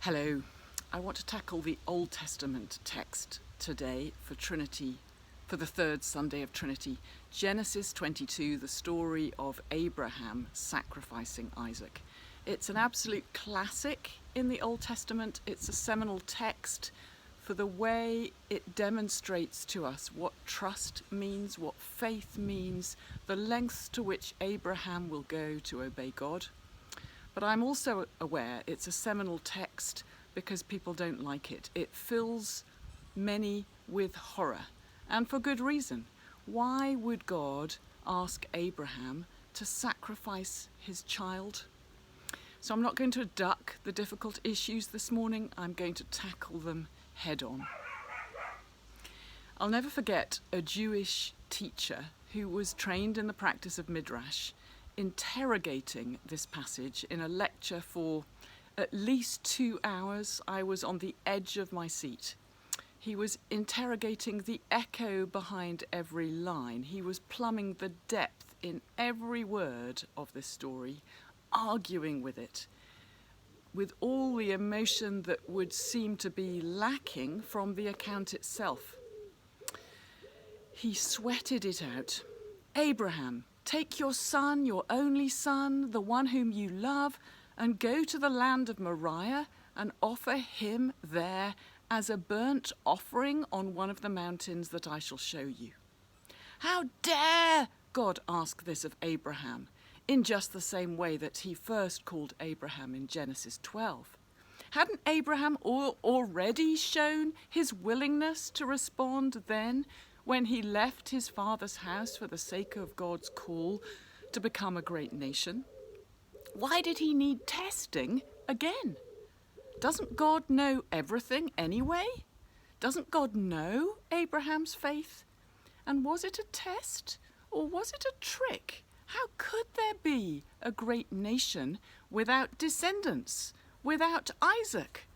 Hello, I want to tackle the Old Testament text today for Trinity, for the third Sunday of Trinity. Genesis 22, the story of Abraham sacrificing Isaac. It's an absolute classic in the Old Testament. It's a seminal text for the way it demonstrates to us what trust means, what faith means, the lengths to which Abraham will go to obey God. But I'm also aware it's a seminal text because people don't like it. It fills many with horror, and for good reason. Why would God ask Abraham to sacrifice his child? So I'm not going to duck the difficult issues this morning. I'm going to tackle them head on. I'll never forget a Jewish teacher who was trained in the practice of Midrash interrogating this passage in a lecture for at least 2 hours. I was on the edge of my seat. He was interrogating the echo behind every line. He was plumbing the depth in every word of this story, arguing with it, with all the emotion that would seem to be lacking from the account itself. He sweated it out. Abraham, take your son, your only son, the one whom you love, and go to the land of Moriah and offer him there as a burnt offering on one of the mountains that I shall show you. How dare God ask this of Abraham, in just the same way that he first called Abraham in Genesis 12? Hadn't Abraham already shown his willingness to respond then, when he left his father's house for the sake of God's call to become a great nation? Why did he need testing again? Doesn't God know everything anyway? Doesn't God know Abraham's faith? And was it a test or was it a trick? How could there be a great nation without descendants, without Isaac?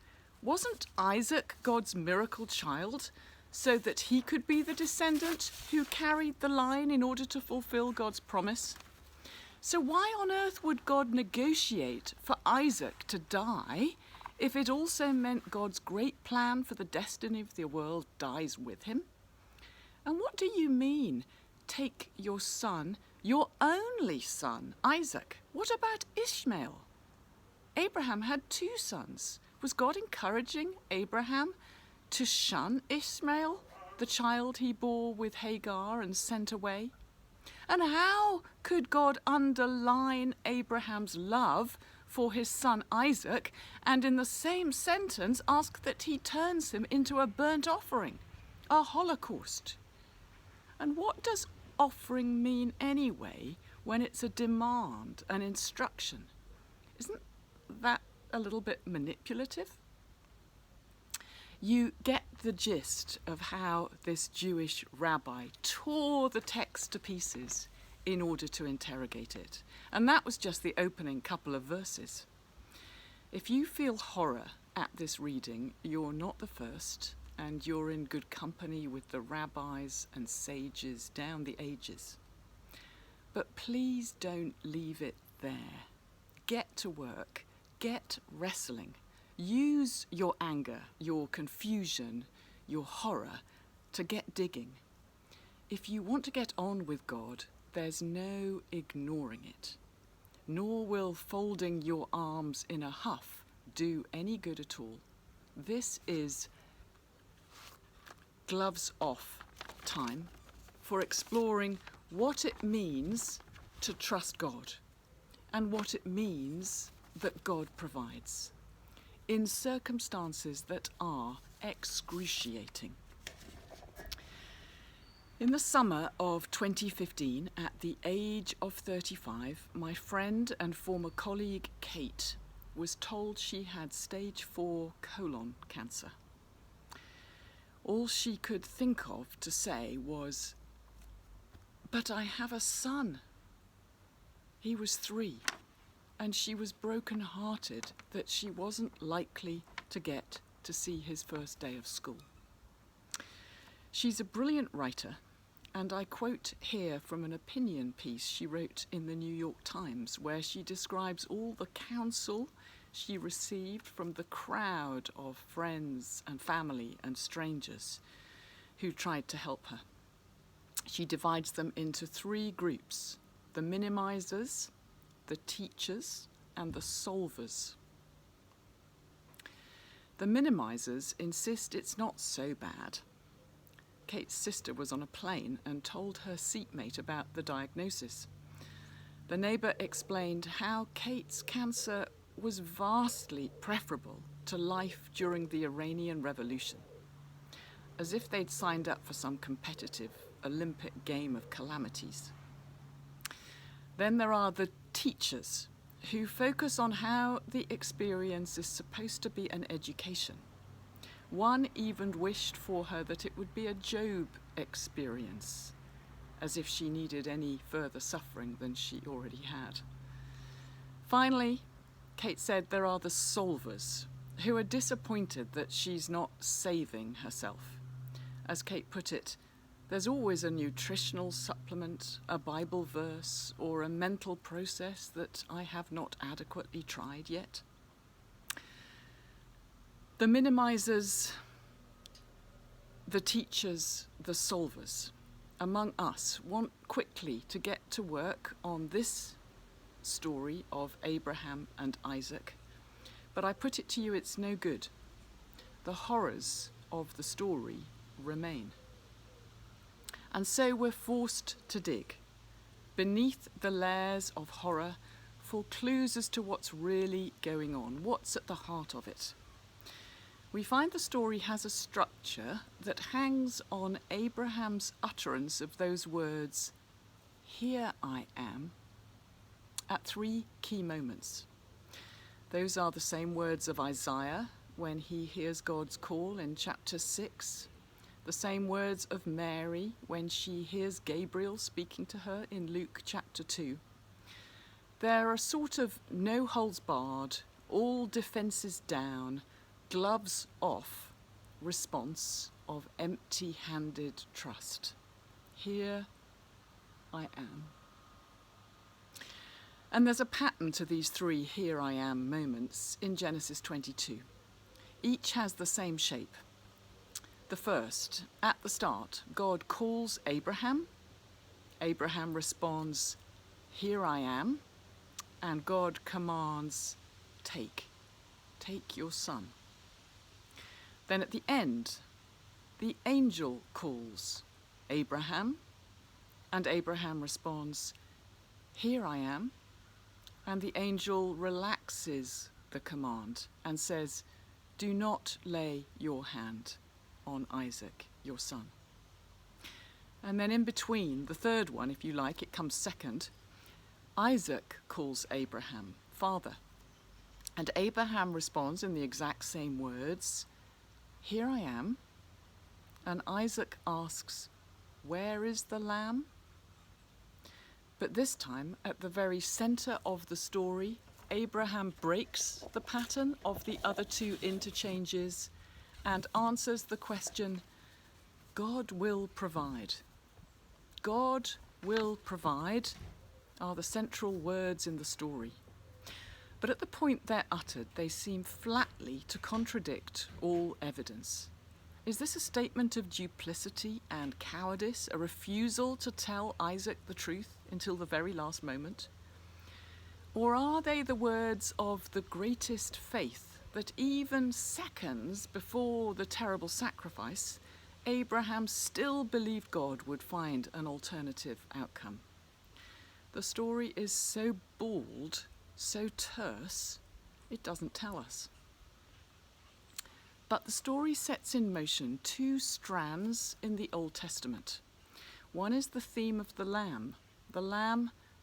Wasn't Isaac God's miracle child, so that he could be the descendant who carried the line in order to fulfill God's promise? So why on earth would God negotiate for Isaac to die if it also meant God's great plan for the destiny of the world dies with him? And what do you mean, take your son, your only son, Isaac? What about Ishmael? Abraham had 2 sons. Was God encouraging Abraham to shun Ishmael, the child he bore with Hagar and sent away? And how could God underline Abraham's love for his son Isaac and in the same sentence ask that he turns him into a burnt offering, a holocaust? And what does offering mean anyway when it's a demand, an instruction? Isn't that a little bit manipulative? You get the gist of how this Jewish rabbi tore the text to pieces in order to interrogate it. And that was just the opening couple of verses. If you feel horror at this reading, you're not the first, and you're in good company with the rabbis and sages down the ages. But please don't leave it there. Get to work, get wrestling. Use your anger, your confusion, your horror to get digging. If you want to get on with God, there's no ignoring it. Nor will folding your arms in a huff do any good at all. This is gloves off time for exploring what it means to trust God and what it means that God provides in circumstances that are excruciating. In the summer of 2015, at the age of 35, my friend and former colleague Kate was told she had stage 4 colon cancer. All she could think of to say was, "But I have a son." He was 3. And she was broken-hearted that she wasn't likely to get to see his first day of school. She's a brilliant writer, and I quote here from an opinion piece she wrote in the New York Times, where she describes all the counsel she received from the crowd of friends and family and strangers who tried to help her. She divides them into 3 groups: the minimisers, the teachers, and the solvers. The minimisers insist it's not so bad. Kate's sister was on a plane and told her seatmate about the diagnosis. The neighbour explained how Kate's cancer was vastly preferable to life during the Iranian Revolution, as if they'd signed up for some competitive Olympic game of calamities. Then there are the teachers, who focus on how the experience is supposed to be an education. One even wished for her that it would be a Job experience, as if she needed any further suffering than she already had. Finally, Kate said there are the solvers, who are disappointed that she's not saving herself. As Kate put it, there's always a nutritional supplement, a Bible verse, or a mental process that I have not adequately tried yet. The minimisers, the teachers, the solvers among us want quickly to get to work on this story of Abraham and Isaac, but I put it to you, it's no good. The horrors of the story remain. And so we're forced to dig beneath the layers of horror for clues as to what's really going on, what's at the heart of it. We find the story has a structure that hangs on Abraham's utterance of those words, "Here I am," at 3 key moments. Those are the same words of Isaiah when he hears God's call in chapter 6, the same words of Mary when she hears Gabriel speaking to her in Luke chapter 2. They're a sort of no holds barred, all defences down, gloves off response of empty-handed trust. Here I am. And there's a pattern to these 3 here I am moments in Genesis 22. Each has the same shape. The first, at the start, God calls Abraham. Abraham responds, "Here I am." And God commands, take your son. Then at the end, the angel calls Abraham, and Abraham responds, "Here I am." And the angel relaxes the command and says, "Do not lay your hand on Isaac, your son." And then in between, the third one, if you like, it comes second, Isaac calls Abraham father. And Abraham responds in the exact same words, "Here I am." And Isaac asks, "Where is the lamb?" But this time, at the very centre of the story, Abraham breaks the pattern of the other 2 interchanges and answers the question, "God will provide." God will provide are the central words in the story. But at the point they're uttered, they seem flatly to contradict all evidence. Is this a statement of duplicity and cowardice, a refusal to tell Isaac the truth until the very last moment? Or are they the words of the greatest faith that even seconds before the terrible sacrifice, Abraham still believed God would find an alternative outcome? The story is so bald, so terse, it doesn't tell us. But the story sets in motion 2 strands in the Old Testament. One is the theme of the lamb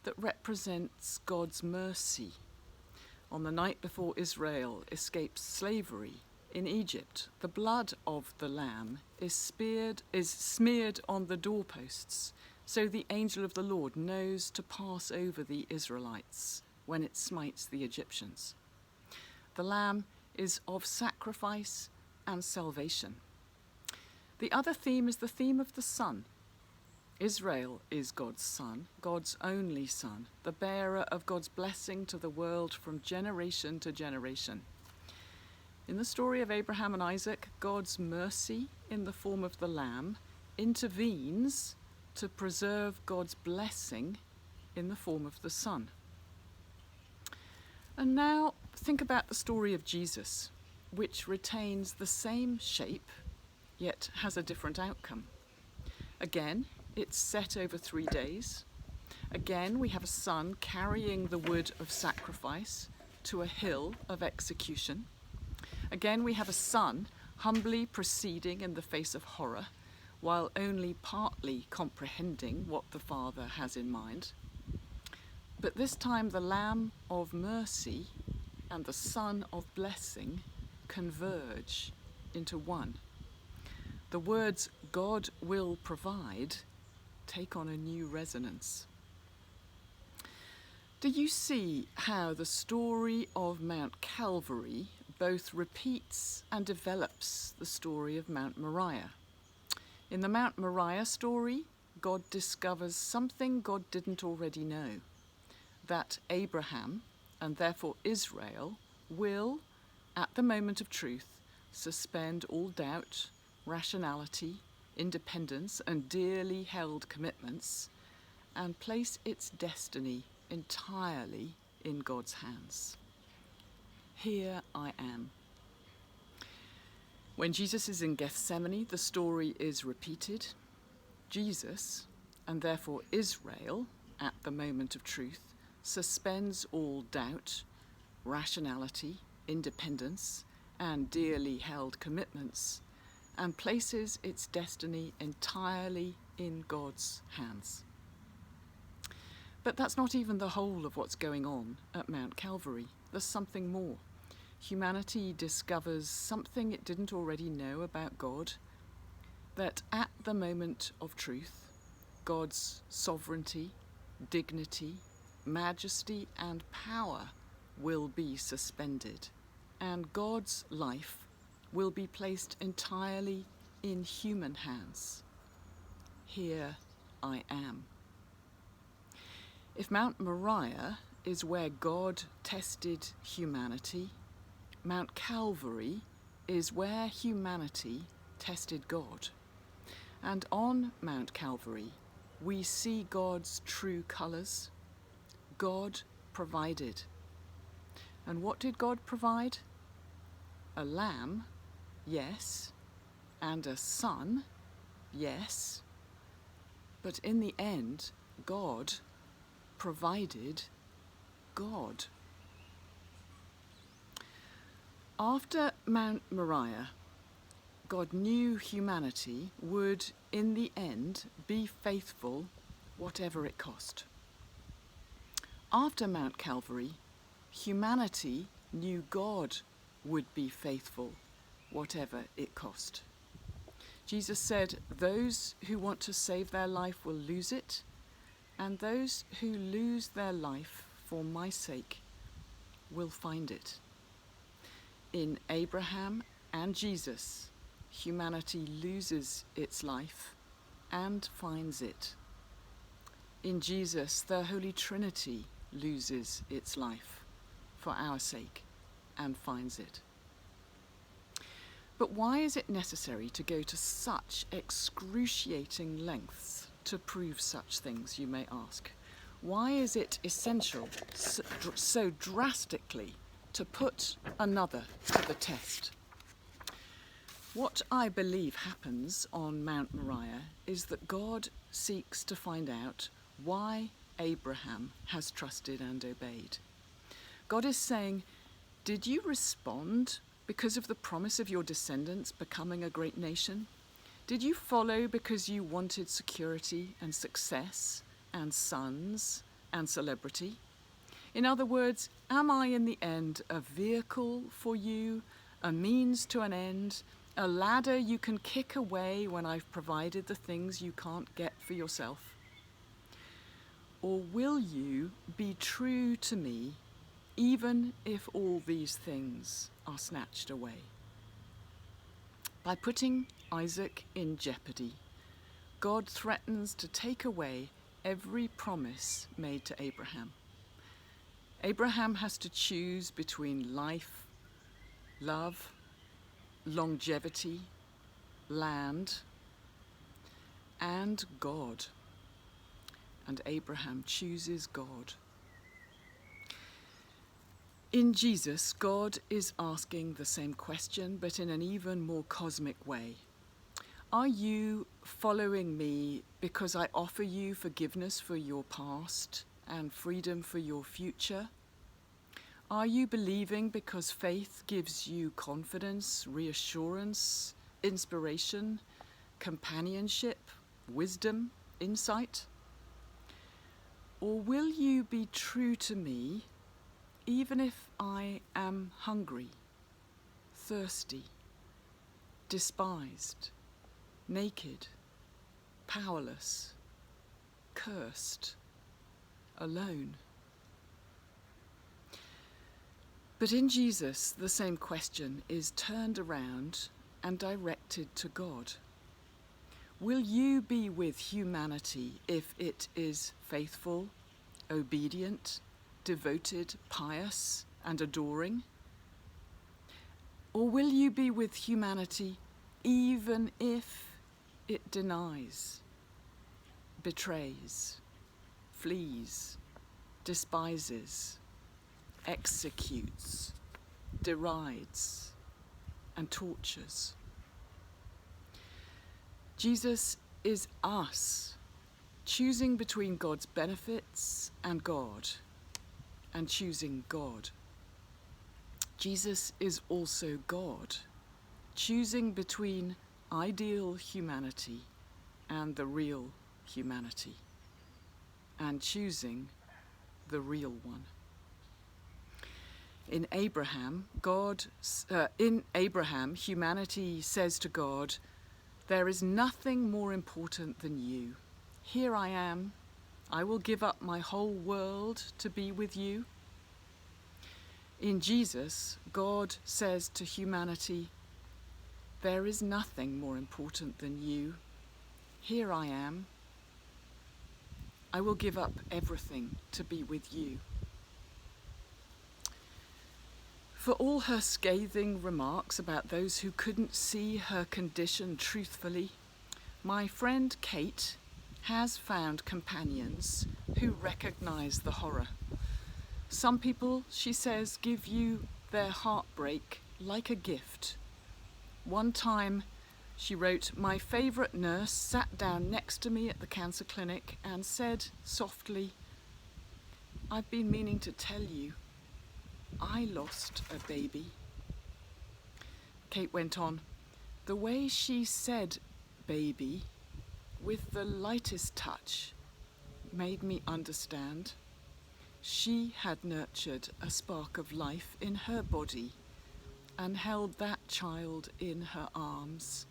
that represents God's mercy. On the night before Israel escapes slavery in Egypt, the blood of the lamb is smeared on the doorposts, so the angel of the Lord knows to pass over the Israelites when it smites the Egyptians. The lamb is of sacrifice and salvation. The other theme is the theme of the Son. Israel is God's son, God's only son, the bearer of God's blessing to the world from generation to generation. In the story of Abraham and Isaac, God's mercy in the form of the lamb intervenes to preserve God's blessing in the form of the son. And now think about the story of Jesus, which retains the same shape, yet has a different outcome. Again, it's set over 3 days. Again, we have a son carrying the wood of sacrifice to a hill of execution. Again, we have a son humbly proceeding in the face of horror, while only partly comprehending what the Father has in mind. But this time the Lamb of mercy and the Son of blessing converge into one. The words "God will provide" take on a new resonance. Do you see how the story of Mount Calvary both repeats and develops the story of Mount Moriah? In the Mount Moriah story, God discovers something God didn't already know, that Abraham, and therefore Israel, will, at the moment of truth, suspend all doubt, rationality, independence, and dearly held commitments, and place its destiny entirely in God's hands. Here I am. When Jesus is in Gethsemane, the story is repeated. Jesus, and therefore Israel, at the moment of truth, suspends all doubt, rationality, independence, and dearly held commitments, and places its destiny entirely in God's hands. But that's not even the whole of what's going on at Mount Calvary. There's something more. Humanity discovers something it didn't already know about God, that at the moment of truth, God's sovereignty, dignity, majesty, and power will be suspended, and God's life will be placed entirely in human hands. Here I am. If Mount Moriah is where God tested humanity, Mount Calvary is where humanity tested God. And on Mount Calvary, we see God's true colours. God provided. And what did God provide? A lamb, yes, and a son, yes. But in the end, God provided God. After Mount Moriah, God knew humanity would, in the end, be faithful whatever it cost. After Mount Calvary, humanity knew God would be faithful whatever it cost. Jesus said, "Those who want to save their life will lose it, and those who lose their life for my sake will find it." In Abraham and Jesus, humanity loses its life and finds it. In Jesus, the Holy Trinity loses its life for our sake and finds it. But why is it necessary to go to such excruciating lengths to prove such things, you may ask? Why is it essential so drastically to put another to the test? What I believe happens on Mount Moriah is that God seeks to find out why Abraham has trusted and obeyed. God is saying, did you respond because of the promise of your descendants becoming a great nation? Did you follow because you wanted security and success and sons and celebrity? In other words, am I in the end a vehicle for you, a means to an end, a ladder you can kick away when I've provided the things you can't get for yourself? Or will you be true to me even if all these things are snatched away? By putting Isaac in jeopardy, God threatens to take away every promise made to Abraham. Abraham has to choose between life, love, longevity, land, and God. And Abraham chooses God. In Jesus, God is asking the same question, but in an even more cosmic way. Are you following me because I offer you forgiveness for your past and freedom for your future? Are you believing because faith gives you confidence, reassurance, inspiration, companionship, wisdom, insight? Or will you be true to me even if I am hungry, thirsty, despised, naked, powerless, cursed, alone? But in Jesus, the same question is turned around and directed to God. Will you be with humanity if it is faithful, obedient, devoted, pious, and adoring? Or will you be with humanity even if it denies, betrays, flees, despises, executes, derides, and tortures? Jesus is us, choosing between God's benefits and God, and choosing God. Jesus is also God, choosing between ideal humanity and the real humanity, and choosing the real one. In Abraham, humanity says to God, "There is nothing more important than you. Here I am. I will give up my whole world to be with you." In Jesus, God says to humanity, "There is nothing more important than you. Here I am. I will give up everything to be with you." For all her scathing remarks about those who couldn't see her condition truthfully, my friend Kate has found companions who recognize the horror. Some people, she says, give you their heartbreak like a gift. One time, she wrote, "My favourite nurse sat down next to me at the cancer clinic and said softly, 'I've been meaning to tell you, I lost a baby.'" Kate went on, "The way she said baby, with the lightest touch, made me understand. She had nurtured a spark of life in her body and held that child in her arms.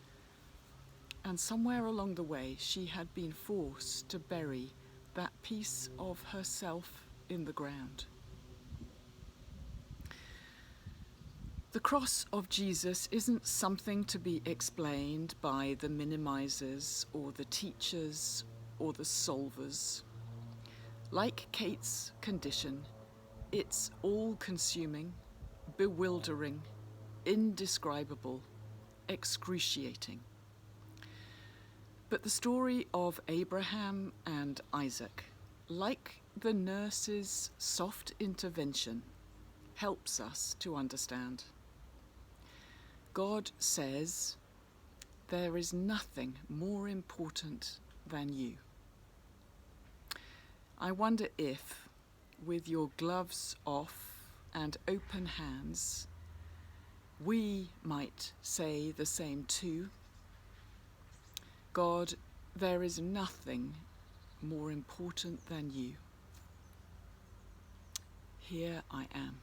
And somewhere along the way, she had been forced to bury that piece of herself in the ground." The cross of Jesus isn't something to be explained by the minimisers or the teachers or the solvers. Like Kate's condition, it's all-consuming, bewildering, indescribable, excruciating. But the story of Abraham and Isaac, like the nurse's soft intervention, helps us to understand. God says, "There is nothing more important than you." I wonder if, with your gloves off and open hands, we might say the same too. God, there is nothing more important than you. Here I am.